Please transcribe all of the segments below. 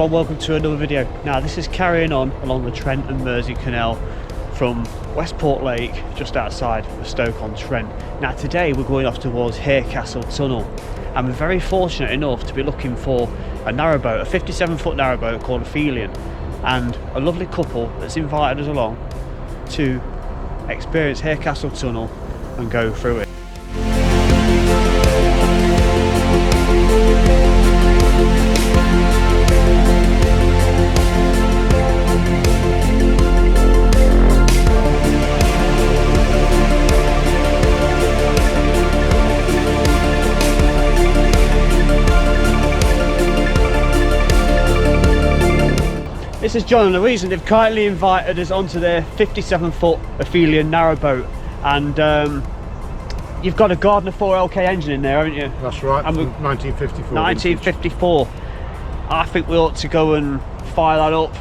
everyone, welcome to another video. Now this is carrying on along the Trent and Mersey Canal from Westport Lake just outside of Stoke-on-Trent. Now today we're going off towards Harecastle Tunnel, and we're very fortunate enough to be looking for a narrowboat, a 57-foot narrowboat called Ophelia, and a lovely couple that's invited us along to experience Harecastle Tunnel and go through it. This is John and Louise, and they've kindly invited us onto their 57-foot Ophelia narrowboat, and you've got a Gardner 4LK engine in there, haven't you? That's right, and 1954. 1954. I think we ought to go and fire that up.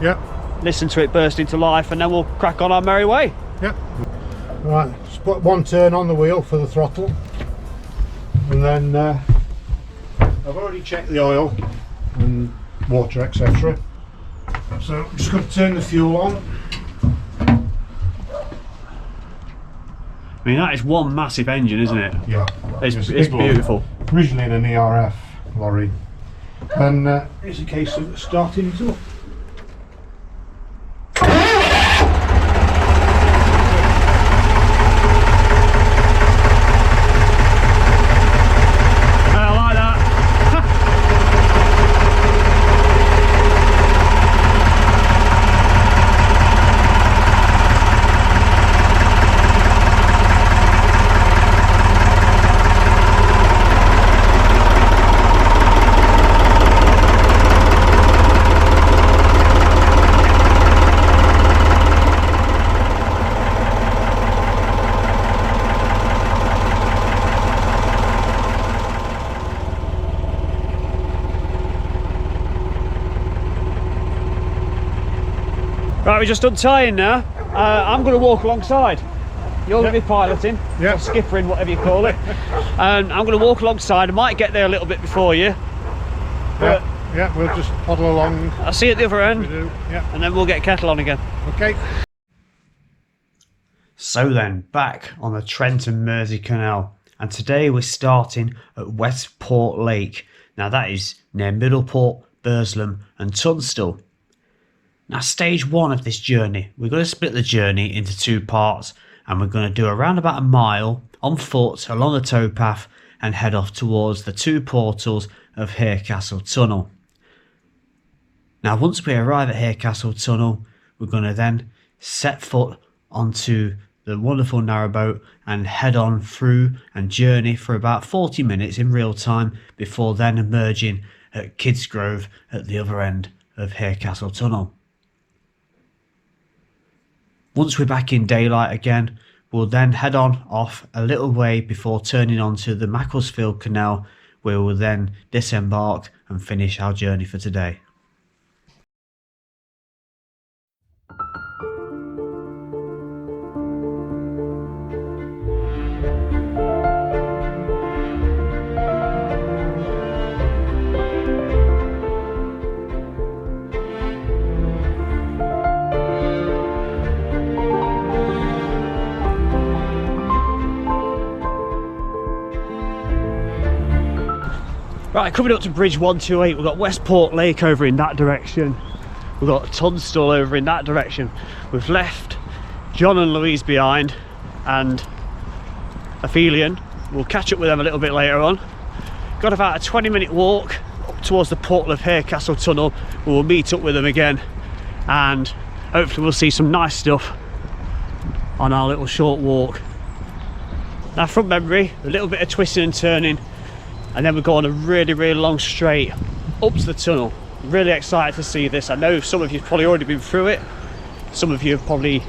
Yeah. Listen to it burst into life, and then we'll crack on our merry way. Yeah. Right, just put one turn on the wheel for the throttle, and then I've already checked the oil and water, etc. So I'm just going to turn the fuel on. I mean, that is one massive engine, isn't it? Yeah. It's beautiful. Originally in an ERF lorry. And it's a case of starting it up. Right, we're just untying now. I'm going to walk alongside. You're going to be piloting, or skippering, whatever you call it. And I'm going to walk alongside. I might get there a little bit before you. But yeah, we'll just paddle along. I'll see you at the other end, and then we'll get kettle on again. Okay. So then, back on the Trent and Mersey Canal, and today we're starting at Westport Lake. Now that is near Middleport, Burslem and Tunstall. Now stage one of this journey, we're going to split the journey into two parts, and we're going to do around about a mile on foot along the towpath and head off towards the two portals of Harecastle Tunnel. Now once we arrive at Harecastle Tunnel, we're going to then set foot onto the wonderful narrowboat and head on through and journey for about 40 minutes in real time before then emerging at Kidsgrove at the other end of Harecastle Tunnel. Once we're back in daylight again, we'll then head on off a little way before turning onto the Macclesfield Canal, where we'll then disembark and finish our journey for today. Right, coming up to Bridge 128, we've got Westport Lake over in that direction. We've got Tunstall over in that direction. We've left John and Louise behind, and Ophelia. We'll catch up with them a little bit later on. Got about a 20-minute walk up towards the portal of Harecastle Tunnel. We'll meet up with them again, and hopefully we'll see some nice stuff on our little short walk. Now from memory, a little bit of twisting and turning, and then we go on a really long straight up to the tunnel. Really excited to see this. I know some of you've probably already been through it. Some of you have probably,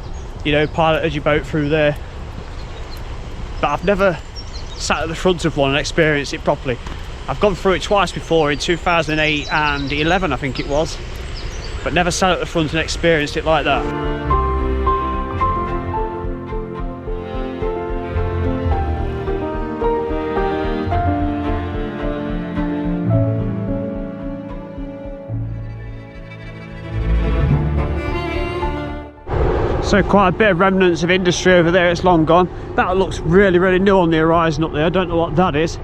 you know, piloted your boat through there. But I've never sat at the front of one and experienced it properly. I've gone through it twice before, in 2008 and 11 I think it was, but never sat at the front and experienced it like that. So quite a bit of remnants of industry over there, it's long gone. That looks really, really new on the horizon up there. I don't know what that is.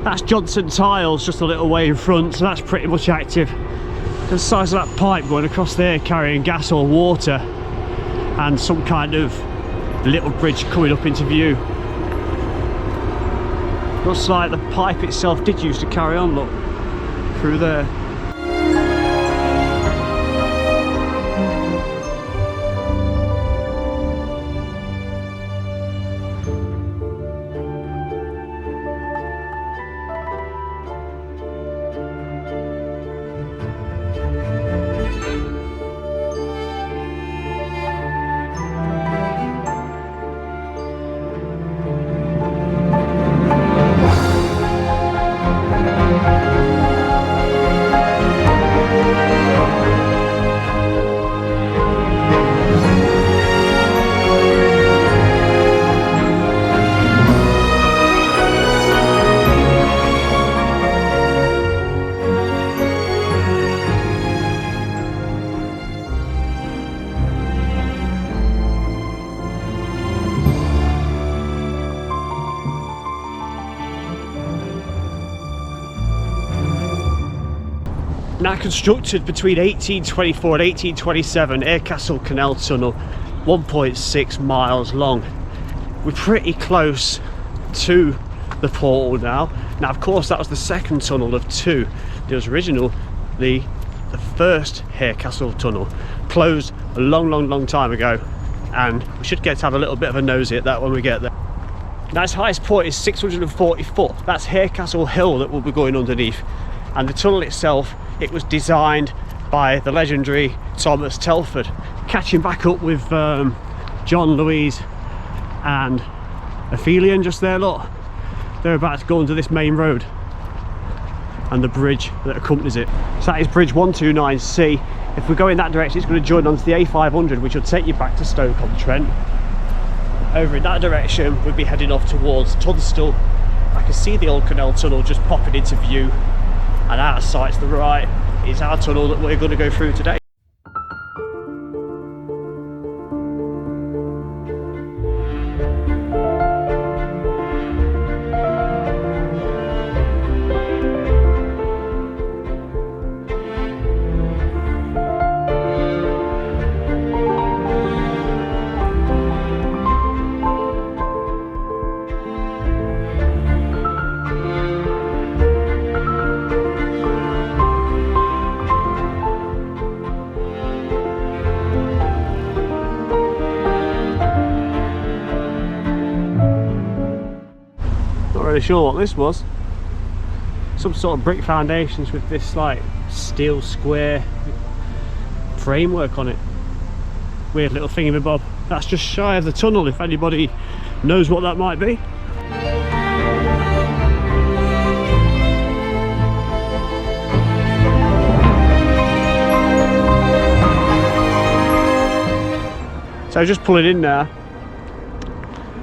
That's Johnson Tiles just a little way in front, so that's pretty much active. The size of that pipe going across there carrying gas or water, and some kind of little bridge coming up into view. Looks like the pipe itself did used to carry on, look, through there. Now constructed between 1824 and 1827, Harecastle Canal Tunnel, 1.6 miles long. We're pretty close to the portal now. Now of course that was the second tunnel of two. There was originally the first Harecastle Tunnel, closed a long time ago, and we should get to have a little bit of a nosy at that when we get there. Now its highest point is 640 foot. That's Harecastle Hill that we'll be going underneath. And the tunnel itself, it was designed by the legendary Thomas Telford. Catching back up with John, Louise and Aphelion just there, look. They're about to go under this main road and the bridge that accompanies it. So that is bridge 129C. If we go in that direction, it's going to join onto the A500, which will take you back to Stoke on Trent. Over in that direction, we'll be heading off towards Tunstall. I can see the old canal tunnel just popping into view. And out of sight to the right is our tunnel that we're going to go through today. Really sure what this was. Some sort of brick foundations with this like steel square framework on it. Weird little thingamabob. That's just shy of the tunnel, if anybody knows what that might be. So just pulling in now,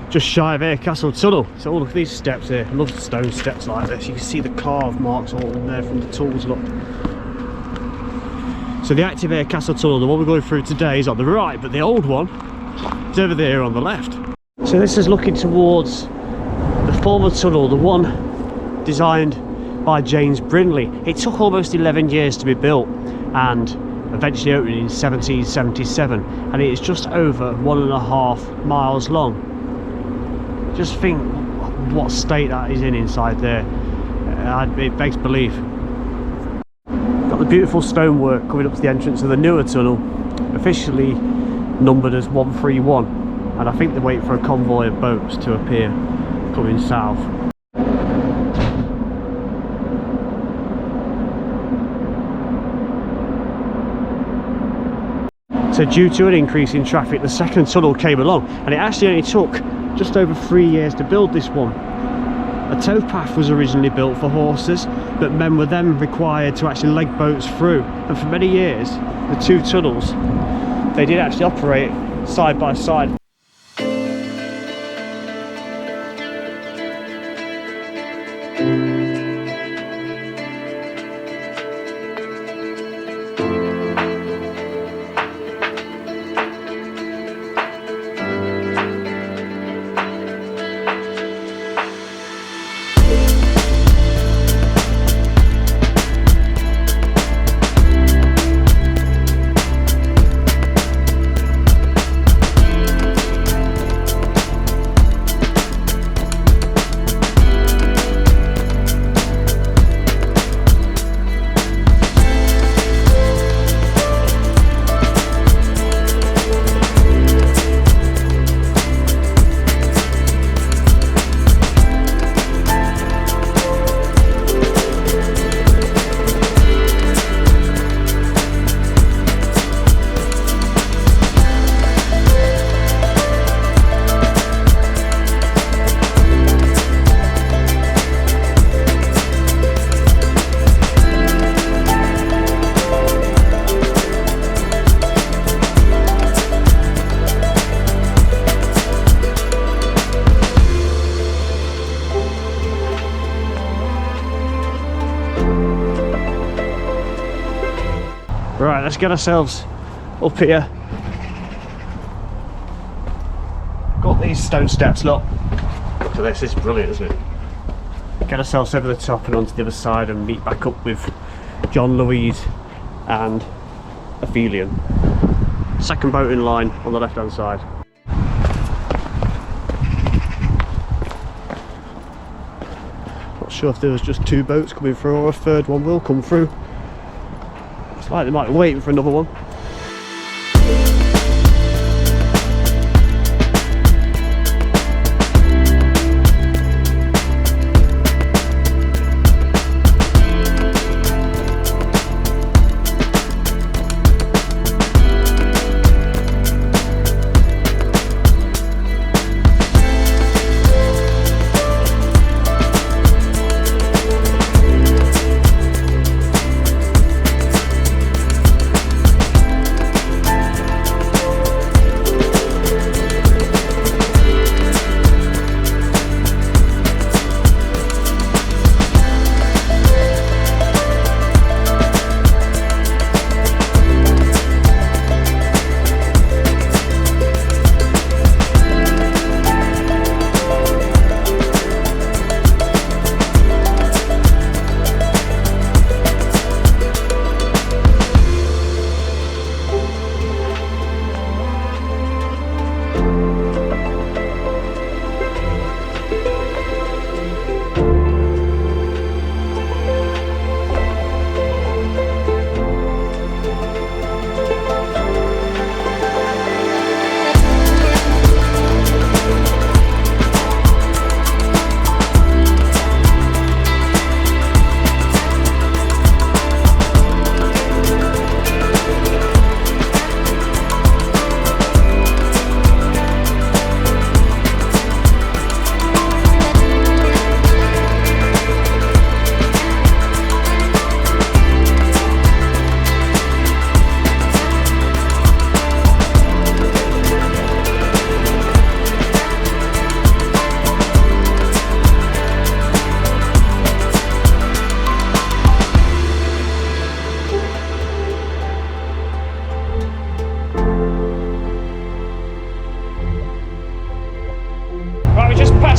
just shy of Harecastle Tunnel. So look at these steps here. I love stone steps like this. You can see the carved marks all in there from the tools, look. So the active Harecastle Tunnel, the one we're going through today, is on the right, but the old one is over there on the left. So this is looking towards the former tunnel, the one designed by James Brindley. It took almost 11 years to be built and eventually opened in 1777, and it is just over 1.5 miles long. Just think what state that is in inside there. It begs belief. Got the beautiful stonework coming up to the entrance of the newer tunnel, officially numbered as 131, and I think they're waiting for a convoy of boats to appear coming south. So due to an increase in traffic, the second tunnel came along, and it actually only took just over 3 years to build this one. A towpath was originally built for horses, but men were then required to actually leg boats through, and for many years the two tunnels, they did actually operate side by side. let's get ourselves up here. Got these stone steps, look. Look at this is brilliant, isn't it? Get ourselves over the top and onto the other side and meet back up with John, Louise and Aphelion. Second boat in line on the left hand side. Not sure if there was just 2 boats coming through or a third one will come through. It's like they might be waiting for another one.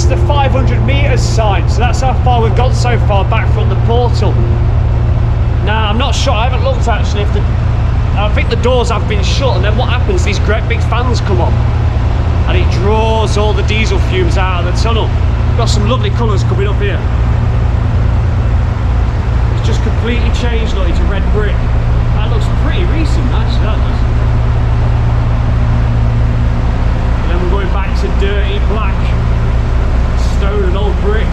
The 500 metres sign, so that's how far we've got so far back from the portal. Now I'm not sure, I haven't looked actually if I think the doors have been shut, and then what happens, these great big fans come on and it draws all the diesel fumes out of the tunnel. We've got some lovely colours coming up here. It's just completely changed, look, into red brick. That looks pretty recent actually, that does. And then we're going back to dirty black stone and old brick.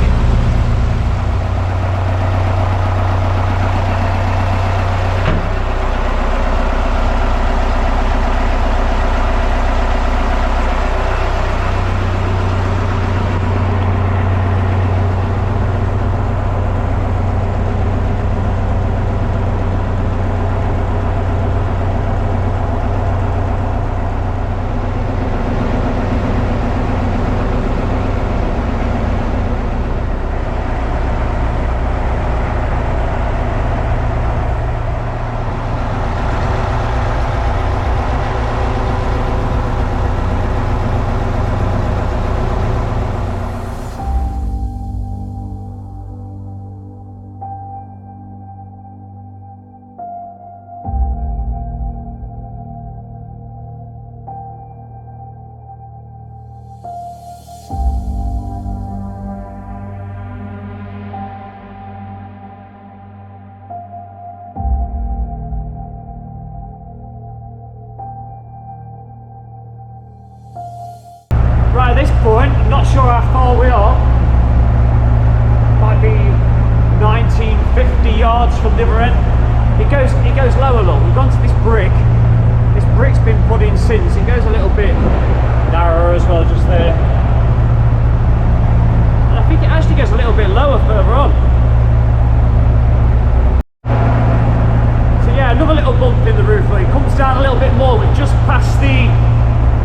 Right, at this point, I'm not sure how far we are. Might be 1950 yards from the other end. It goes lower, look. We've gone to this brick. This brick's been put in since. It goes a little bit narrower as well, just there. And I think it actually goes a little bit lower further on. So yeah, another little bump in the roof. It comes down a little bit more. We're just past the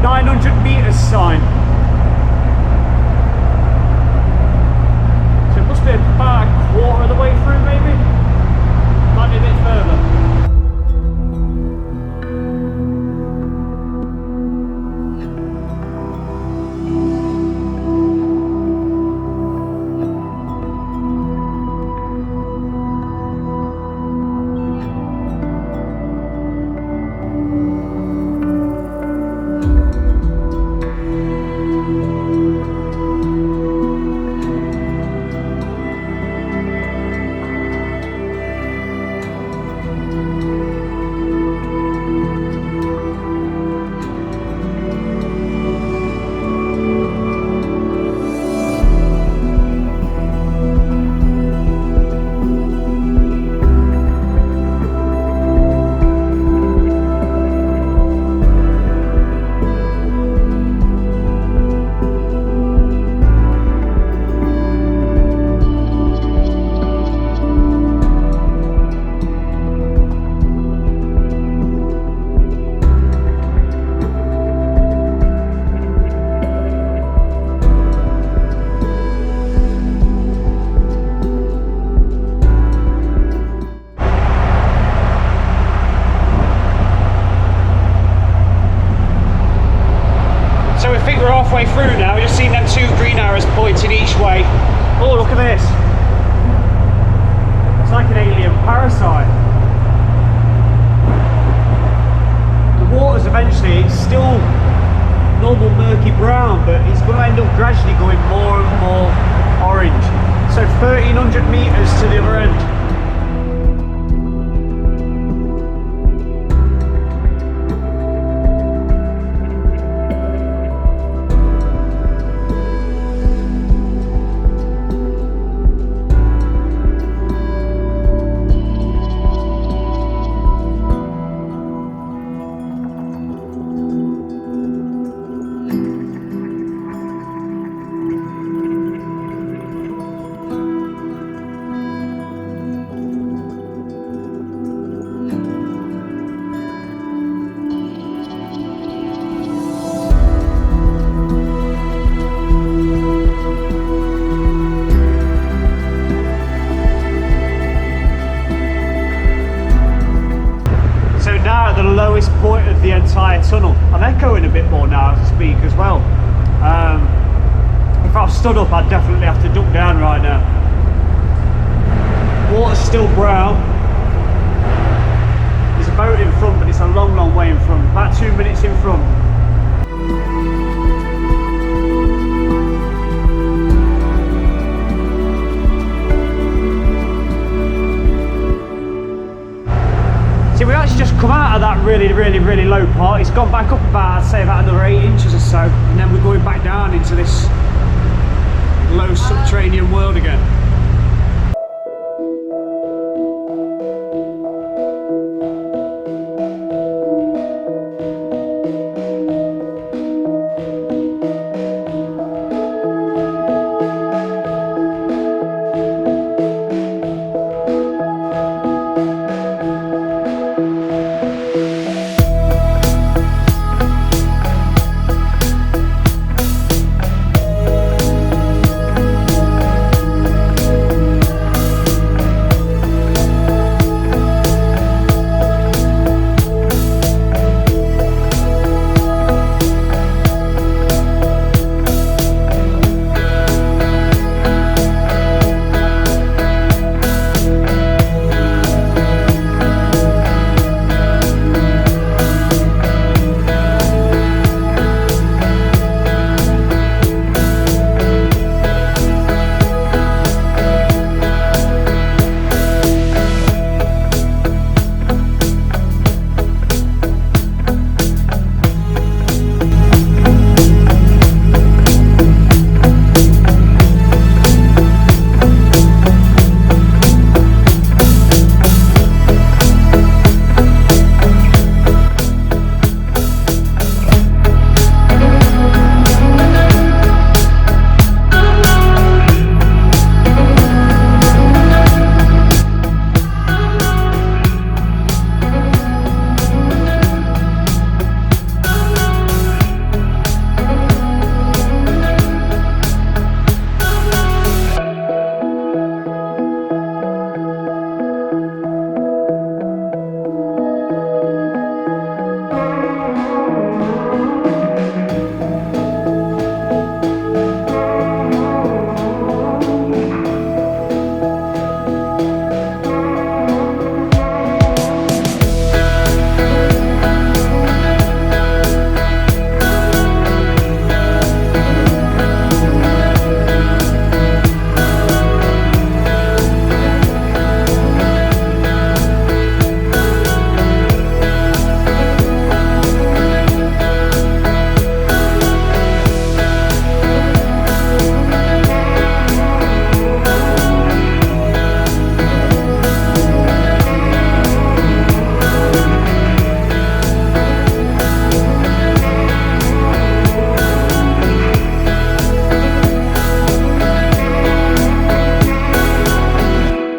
900 metres sign. So it must be about a quarter of the way through, maybe. Might be a bit further. we're halfway through now. We've just seen them two green arrows pointing each way. Oh, look at this. It's like an alien parasite. The water's eventually, it's still normal murky brown, but it's going to end up gradually going more and more orange. So 1,300 metres to the other end. Lowest point of the entire tunnel. I'm echoing a bit more now as I speak as well. If I was stood up, I'd definitely have to duck down right now. Water's still brown. There's a boat in front, but it's a long way in front, about 2 minutes in front. See, we've actually just come out of that really low part. It's gone back up about, I'd say, about another 8 inches or so, and then we're going back down into this low subterranean world again.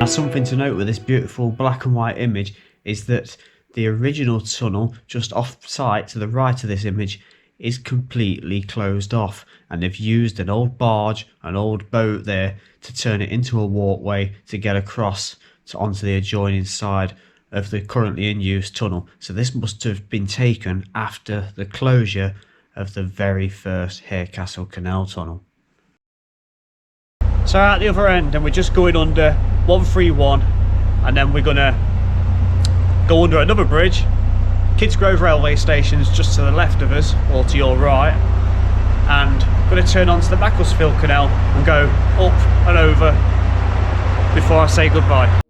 Something to note with this beautiful black and white image is that the original tunnel just off site to the right of this image is completely closed off, and they've used an old barge, an old boat there to turn it into a walkway to get across to onto the adjoining side of the currently in use tunnel. So this must have been taken after the closure of the very first Harecastle Canal Tunnel. So at the other end, and we're just going under 131, and then we're gonna go under another bridge. Kidsgrove railway station's just to the left of us, or to your right, and going to turn onto the Macclesfield Canal and go up and over before I say goodbye.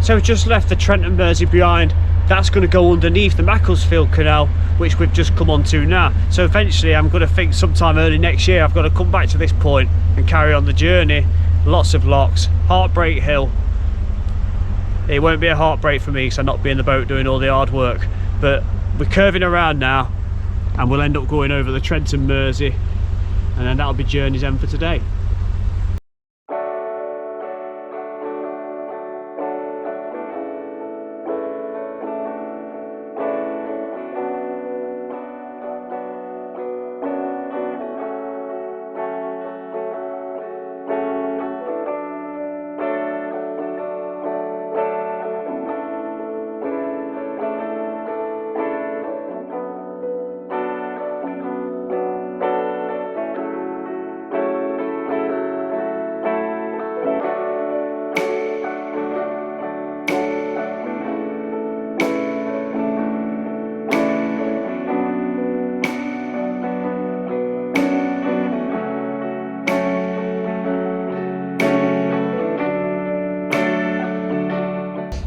So we've just left the Trent Mersey behind. That's going to go underneath the Macclesfield Canal, which we've just come onto now. So eventually I'm going to think sometime early next year I've got to come back to this point and carry on the journey. Lots of locks, Heartbreak Hill. It won't be a heartbreak for me because I'll not be in the boat doing all the hard work, but we're curving around now and we'll end up going over the Trent Mersey, and then that'll be journey's end for today.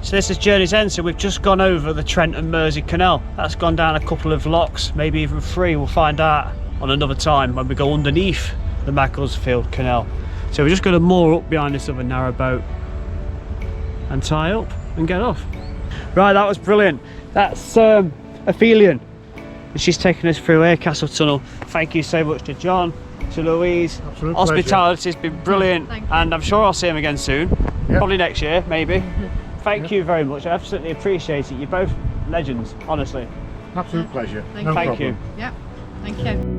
So this is journey's end, so we've just gone over the Trent Mersey Canal. That's gone down a couple of locks, maybe even 3, we'll find out on another time when we go underneath the Macclesfield Canal. So we're just going to moor up behind this other narrowboat and tie up and get off. Right, that was brilliant. That's Ophelia, and she's taken us through Harecastle Tunnel. Thank you so much to John, to Louise. Absolute Hospitality's been brilliant, and I'm sure I'll see him again soon. Yep. Probably next year, maybe. Thank you very much. I absolutely appreciate it. You're both legends, honestly. Absolute pleasure. Thank No you. problem. Thank you. Yeah, thank you.